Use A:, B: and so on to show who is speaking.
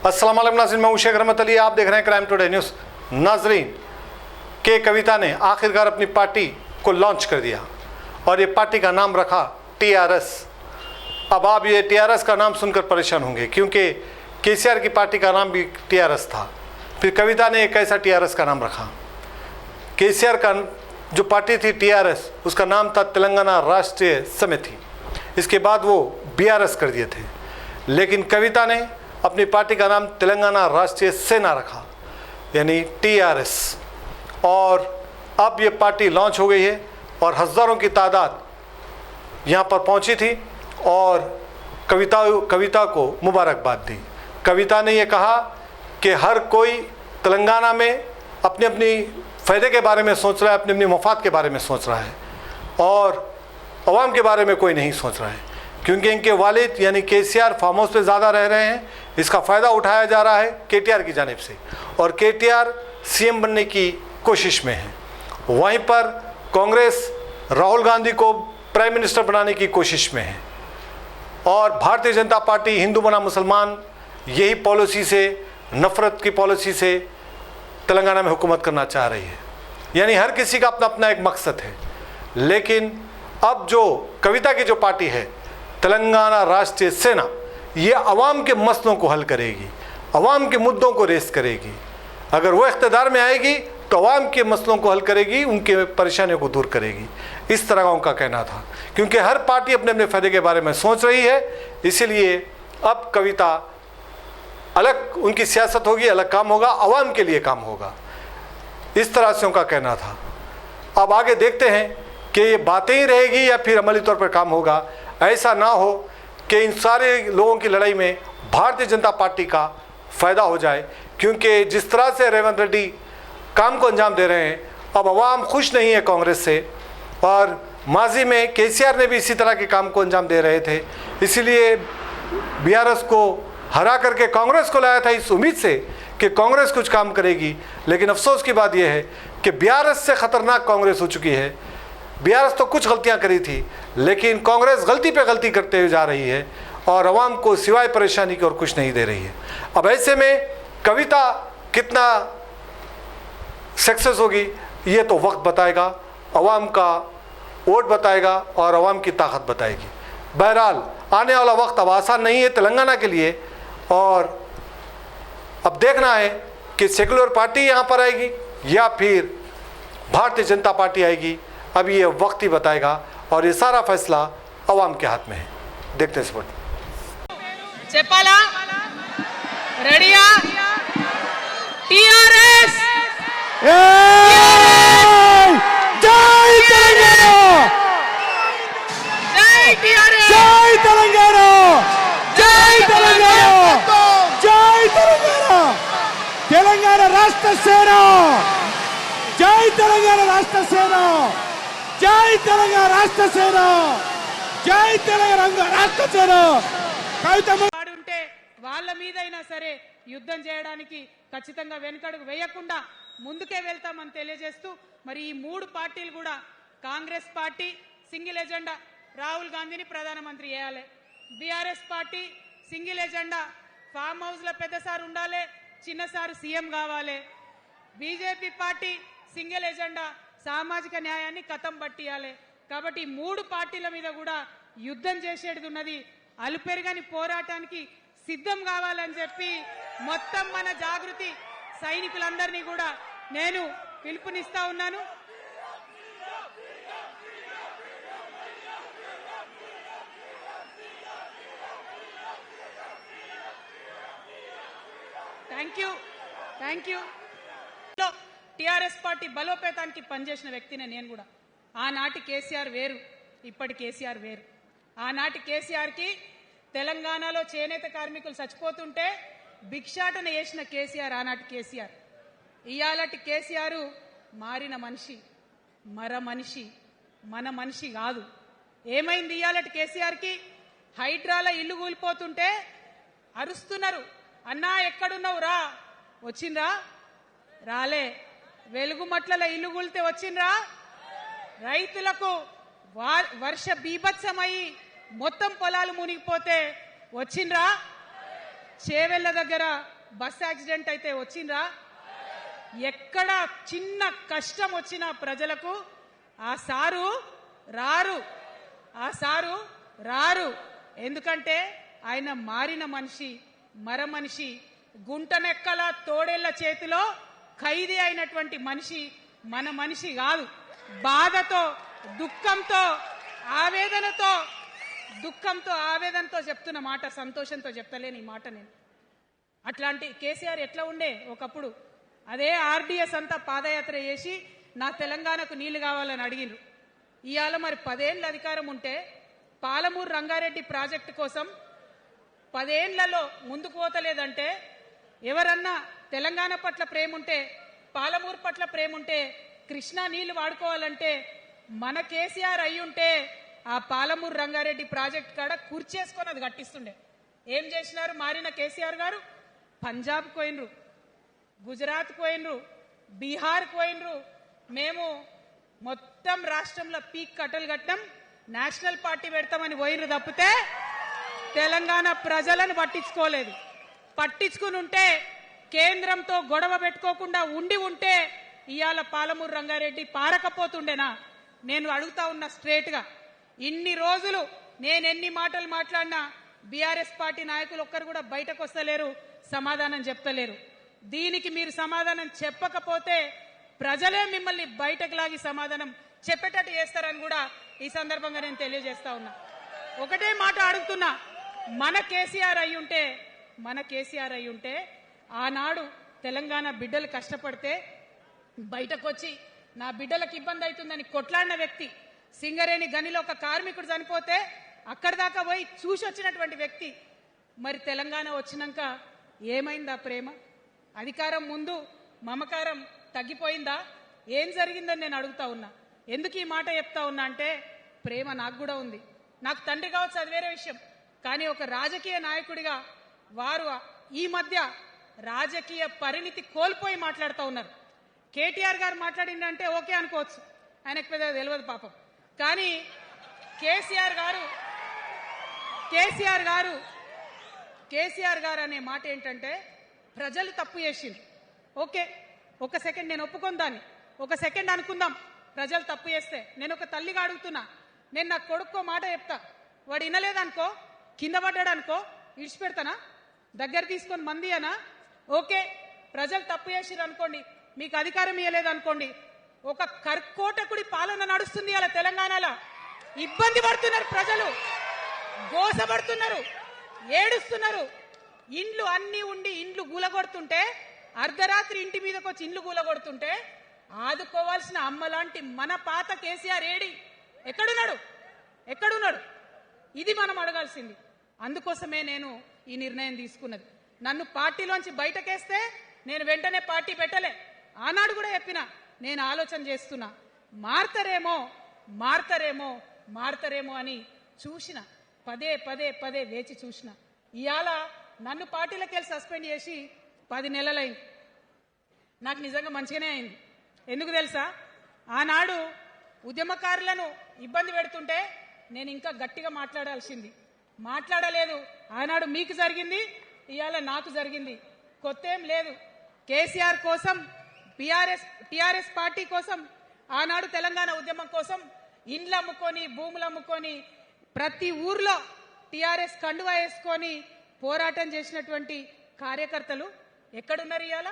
A: अस्सलाम वालेकुम नाज़रीन, मैं शेख रहमत अली, आप देख रहे हैं क्राइम टुडे न्यूज़। नाज़रीन, के कविता ने आखिरकार अपनी पार्टी को लॉन्च कर दिया और ये पार्टी का नाम रखा टीआरएस। अब आप ये टीआरएस का नाम सुनकर परेशान होंगे क्योंकि केसीआर की पार्टी का नाम भी टीआरएस था। फिर कविता ने एक ऐसा टीआरएस का नाम रखा। केसीआर का जो पार्टी थी टीआरएस, उसका नाम था तेलंगाना राष्ट्रीय समिति। इसके बाद वो बीआरएस कर दिए थे, लेकिन कविता ने अपनी पार्टी का नाम तेलंगाना राष्ट्रीय सेना रखा, यानी टीआरएस। और अब ये पार्टी लॉन्च हो गई है और हज़ारों की तादाद यहाँ पर पहुँची थी और कविता को मुबारकबाद दी। कविता ने ये कहा कि हर कोई तेलंगाना में अपनी अपनी फ़ायदे के बारे में सोच रहा है, अपने अपने मफाद के बारे में सोच रहा है और अवाम के बारे में कोई नहीं सोच रहा है, क्योंकि इनके वालिद यानी केसीआर फार्म हाउस पे ज़्यादा रह रहे हैं। इसका फ़ायदा उठाया जा रहा है केटीआर की जानिब से और केटीआर सीएम बनने की कोशिश में है। वहीं पर कांग्रेस राहुल गांधी को प्राइम मिनिस्टर बनाने की कोशिश में है और भारतीय जनता पार्टी हिंदू बना मुसलमान, यही पॉलिसी से, नफ़रत की पॉलिसी से तेलंगाना में हुकूमत करना चाह रही है। यानी हर किसी का अपना अपना एक मकसद है। लेकिन अब जो कविता की जो पार्टी है तेलंगाना राष्ट्रीय सेना, ये अवाम के मसलों को हल करेगी, अवाम के मुद्दों को रेस करेगी। अगर वो इख्तिदार में आएगी तो अवाम के मसलों को हल करेगी, उनके परेशानियों को दूर करेगी। इस तरह का उनका कहना था, क्योंकि हर पार्टी अपने अपने फ़ायदे के बारे में सोच रही है। इसीलिए अब कविता अलग, उनकी सियासत होगी, अलग काम होगा, अवाम के लिए काम होगा। इस तरह से उनका कहना था। अब आगे देखते हैं कि ये बातें ही रहेगी या फिर अमली तौर पर काम होगा। ऐसा ना हो कि इन सारे लोगों की लड़ाई में भारतीय जनता पार्टी का फ़ायदा हो जाए, क्योंकि जिस तरह से रेवंत रेड्डी काम को अंजाम दे रहे हैं, अब अवाम खुश नहीं है कांग्रेस से। और माजी में केसीआर ने भी इसी तरह के काम को अंजाम दे रहे थे, इसीलिए बीआरएस को हरा करके कांग्रेस को लाया था इस उम्मीद से कि कांग्रेस कुछ काम करेगी। लेकिन अफसोस की बात यह है कि बीआरएस से ख़तरनाक कांग्रेस हो चुकी है। बीआरएस तो कुछ गलतियां करी थी, लेकिन कांग्रेस गलती पे गलती करते हुए जा रही है और अवाम को सिवाय परेशानी की और कुछ नहीं दे रही है। अब ऐसे में कविता कितना सक्सेस होगी ये तो वक्त बताएगा, अवाम का वोट बताएगा और अवाम की ताकत बताएगी। बहरहाल आने वाला वक्त अब आसान नहीं है तेलंगाना के लिए और अब देखना है कि सेकुलर पार्टी यहाँ पर आएगी या फिर भारतीय जनता पार्टी आएगी। अब ये वक्त ही बताएगा और ये सारा फैसला अवाम के हाथ में है। देखते हैं स्पोर्ट।
B: चेपाला रेडिया टीआरएस
C: जय तेलंगाना,
B: जय टीआरएस,
C: जय तेलंगाना, जय तेलंगाना, जय तेलंगाना, तेलंगाना राष्ट्र सेना, जय तेलंगाना राष्ट्र सेना, जय तेलंगाना राष्ट्र सेना, जय तेलंगाना राष्ट्र सेना। కవిత
B: వాడుంటే వాళ్ళ మీదైనా సరే యుద్ధం చేయడానికి ఖచ్చితంగా వెనుకడుగు వేయకుండా ముందుకే వెళ్తామని తెలియజేస్తూ, మరి ఈ మూడు పార్టీలు కూడా Congress party single agenda Rahul గాంధీని ప్రధానమంత్రి చేయాలి, BRS party single agenda farm హౌస్లో పెద్దసారి ఉండాలి, చిన్నసారి సీఎం కావాలి, బీజేపీ పార్టీ సింగిల్ ఎజెండా సామాజిక న్యాయాన్ని కథం పట్టియాలి. కాబట్టి ఈ మూడు పార్టీల మీద కూడా యుద్ధం చేసేది ఉన్నది. అలుపెరగని పోరాటానికి సిద్ధం కావాలని చెప్పి మొత్తం మన జాగృతి సైనికులందరినీ కూడా నేను పిలుపునిస్తా ఉన్నాను. Thank you. టిఆర్ఎస్ పార్టీ బలోపేతానికి పనిచేసిన వ్యక్తినే నేను కూడా. ఆనాటి కేసీఆర్ వేరు, ఇప్పటి కేసీఆర్ వేరు. ఆనాటి కేసీఆర్కి తెలంగాణలో చేనేత కార్మికులు చచ్చిపోతుంటే భిక్షాటన చేసిన కేసీఆర్ ఆనాటి కేసీఆర్. ఇయాలటి కేసీఆర్ మారిన మనిషి, మనిషి, మన మనిషి కాదు. ఏమైంది ఇయాలటి కేసీఆర్కి? హైడ్రాల ఇల్లు కూలిపోతుంటే అరుస్తున్నారు, అన్నా ఎక్కడున్నావు రా, వచ్చిండ్రా? రాలే. వెలుగుమట్ల ఇల్లు కూలితే వచ్చిండ్రా? రైతులకు వర్ష బీభత్సమై మొత్తం పొలాలు మునిగిపోతే వచ్చిండ్రా? చేవెళ్ళ దగ్గర బస్ యాక్సిడెంట్ అయితే వచ్చిందా? ఎక్కడ చిన్న కష్టం వచ్చినా ప్రజలకు ఆ సారు రారు. ఎందుకంటే ఆయన మారిన మనిషి, మనిషి, గుంటనెక్కల తోడేళ్ల చేతిలో ఖైదీ అయినటువంటి మనిషి, మన మనిషి కాదు. బాధతో, దుఃఖంతో, ఆవేదనతో చెప్తున్న మాట, సంతోషంతో చెప్తలేని ఈ మాట నేను. అట్లాంటి కేసీఆర్ ఎట్లా ఉండే ఒకప్పుడు? అదే ఆర్డీఎస్ అంతా పాదయాత్ర చేసి నా తెలంగాణకు నీళ్లు కావాలని అడిగినారు. ఇవాళ మరి 10 ఏళ్ళ అధికారం ఉంటే పాలమూరు రంగారెడ్డి ప్రాజెక్టు కోసం 10 ఏళ్లలో ముందుకు పోతలేదంటే, ఎవరన్నా తెలంగాణ పట్ల ప్రేమ ఉంటే, పాలమూరు పట్ల ప్రేమ ఉంటే, కృష్ణా నీళ్లు వాడుకోవాలంటే మన కేసీఆర్ అయ్యుంటే ఆ పాలమూరు రంగారెడ్డి ప్రాజెక్ట్ కాడ కూర్చేసుకొని అది కట్టిస్తుండే. ఏం చేసినారు మారిన కేసీఆర్ గారు? పంజాబ్ పోయినరు, గుజరాత్ పోయినరు, బీహార్ పోయినరు. మేము మొత్తం రాష్ట్రంలో పీక్ కట్టలు కట్టాం, నేషనల్ పార్టీ పెడతామని పోయినరు తప్పితే తెలంగాణ ప్రజలను పట్టించుకోలేదు. పట్టించుకుని ఉంటే, కేంద్రంతో గొడవ పెట్టుకోకుండా ఉంటే ఇవాళ పాలమూరు రంగారెడ్డి పారకపోతుండేనా? నేను అడుగుతా ఉన్నా స్ట్రేట్ గా. ఇన్ని రోజులు నేను ఎన్ని మాటలు మాట్లాడినా బీఆర్ఎస్ పార్టీ నాయకులు ఒక్కరు కూడా బయటకు వస్తలేరు, సమాధానం చెప్తలేరు. దీనికి మీరు సమాధానం చెప్పకపోతే ప్రజలే మిమ్మల్ని బయటకు లాగి సమాధానం చెప్పేటట్టు చేస్తారని కూడా ఈ సందర్భంగా నేను తెలియజేస్తా ఉన్నా. ఒకటే మాట అడుగుతున్నా, మన కేసీఆర్ అయి ఉంటే ఆనాడు తెలంగాణ బిడ్డలు కష్టపడితే బయటకు వచ్చి నా బిడ్డలకు ఇబ్బంది అవుతుందని కొట్లాడిన వ్యక్తి, సింగరేణి గనిలో ఒక కార్మికుడు చనిపోతే అక్కడి దాకా పోయి చూసి వచ్చినటువంటి వ్యక్తి, మరి తెలంగాణ వచ్చినాక ఏమైందా ప్రేమ? అధికారం ముందు మమకారం తగ్గిపోయిందా? ఏం జరిగిందని నేను అడుగుతా ఉన్నా. ఎందుకు ఈ మాట చెప్తా ఉన్నా అంటే, ప్రేమ నాకు కూడా ఉంది. నాకు తండ్రి కావచ్చు, అది వేరే విషయం. కానీ ఒక రాజకీయ నాయకుడిగా వారు ఈ మధ్య రాజకీయ పరిణితి కోల్పోయి మాట్లాడుతూ ఉన్నారు. కేటీఆర్ గారు మాట్లాడిందంటే ఓకే అనుకోవచ్చు, ఆయనకు పెద్దగా తెలియదు పాపం. కానీ కేసీఆర్ గారు అనే మాట ఏంటంటే, ప్రజలు తప్పు చేసిండ్రు. ఓకే, ఒక సెకండ్ నేను ఒప్పుకొని దాన్ని, ఒక సెకండ్ అనుకుందాం. ప్రజలు తప్పు చేస్తే నేను ఒక తల్లిగా అడుగుతున్నా, నేను నా కొడుకో మాట చెప్తా, వాడు వినలేదనుకో, కింద పడ్డాడు అనుకో, ఇడిచిపెడతానా? దగ్గర తీసుకొని మంది అనా? ఓకే, ప్రజలు తప్పు చేసిర్రు అనుకోండి, మీకు అధికారం ఇవ్వలేదు అనుకోండి, ఒక కర్కోటకుడి పాలన నడుస్తుంది అలా తెలంగాణలో. ఇబ్బంది పడుతున్నారు ప్రజలు, గోసపడుతున్నారు, ఏడుస్తున్నారు. ఇండ్లు అన్ని ఉండి ఇండ్లు గూలగొడుతుంటే, అర్ధరాత్రి ఇంటి మీదకి వచ్చి ఇండ్లు గూలగొడుతుంటే ఆదుకోవాల్సిన అమ్మలాంటి మన పాత కేసీఆర్ ఎక్కడున్నాడు? ఇది మనం అడగాల్సింది. అందుకోసమే నేను ఈ నిర్ణయం తీసుకున్నది. నన్ను పార్టీలోంచి బయటకేస్తే నేను వెంటనే పార్టీ పెట్టలే. ఆనాడు కూడా చెప్పినా, నేను ఆలోచన చేస్తున్నా, మారతారేమో అని చూసిన, పదే వేచి చూసిన. ఇవాళ నన్ను పార్టీలోకి వెళ్ళి సస్పెండ్ చేసి 10 నెలలైంది. నాకు నిజంగా మంచిగానే అయింది. ఎందుకు తెలుసా? ఆనాడు ఉద్యమకారులను ఇబ్బంది పెడుతుంటే నేను ఇంకా గట్టిగా మాట్లాడలేదు. ఆనాడు మీకు జరిగింది, ఇవాళ నాకు జరిగింది. కొత్త ఏం లేదు. కేసీఆర్ కోసం, టీఆర్ఎస్ పార్టీ కోసం, ఆనాడు తెలంగాణ ఉద్యమం కోసం ఇండ్లు అమ్ముకొని, భూములు అమ్ముకొని, ప్రతి ఊర్లో టీఆర్ఎస్ కండువా వేసుకొని పోరాటం చేసినటువంటి కార్యకర్తలు ఎక్కడున్నారు ఇవాళ?